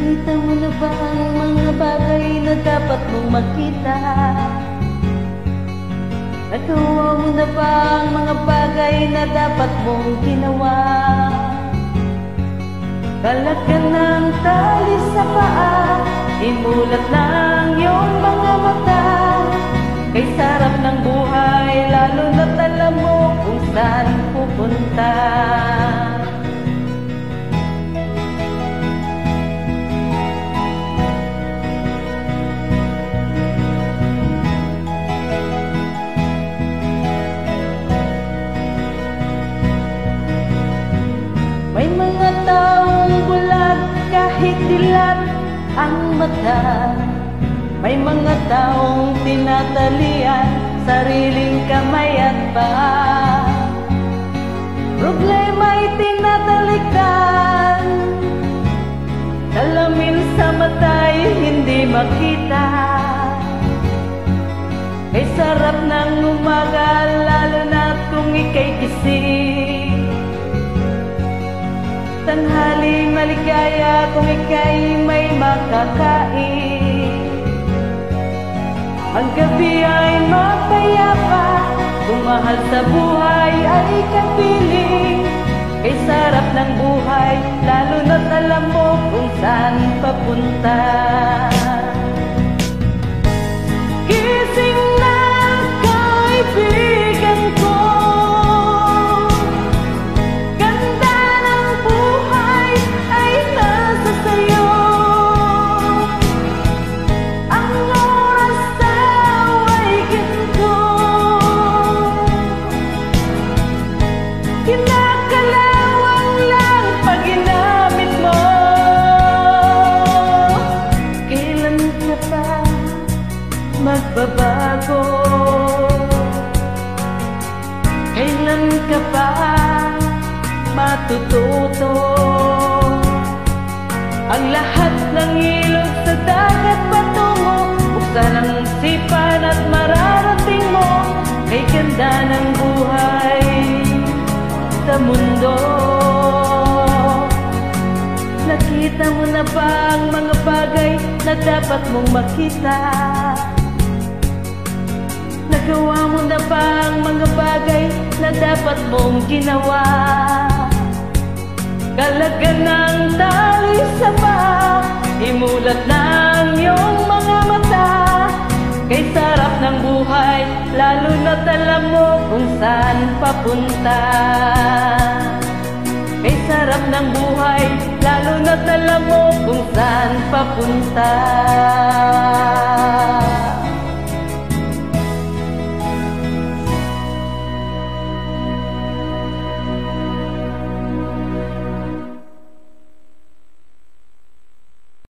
Nakita mo na ba ang mga bagay na dapat mong makita? Nagawa mo na ba ang mga bagay na dapat mong ginawa? Kalagyan ng tali sa paa, imulat ng iyong mga mata. Kay sarap ng buhay, lalo na't alam mo kung saan pupunta. May mga taong bulag kahit dilat ang mata. May mga taong tinatalian sariling kamay at paa. Problema'y tinatalikdan, salamin sa mata'y hindi makita. Kay sarap ng umaga, lalo na't kung ika'y gising. Tanghali maligaya kung ika'y may makakain. Ang gabi ay mapayapa, kung mahal sa buhay ay kapiling. Kay sarap ng buhay, lalo na't alam mo kung saan papunta. Gising na kaibigan ko, ganda ng buhay ay nasa sayo. Ang oras daw ay ginto, kinakalawang lang pag ginamit mo. Kailan ka pa magbabago? Kailan ka pa matututo? Ang lahat ng ilog sa dagat patungo, buksan ang sipan at mararating mo. Kay ganda ng buhay sa mundo. Nakita mo na ba ang mga bagay na dapat mong makita? Nagawa mo na ba ang mga bagay na dapat mong ginawa? Kalagyan ng tali sa paa, imulat ng iyong mga mata. Kay sarap ng buhay, lalo na't alam mo kung saan papunta. Kay sarap ng buhay, lalo na't alam mo kung saan papunta.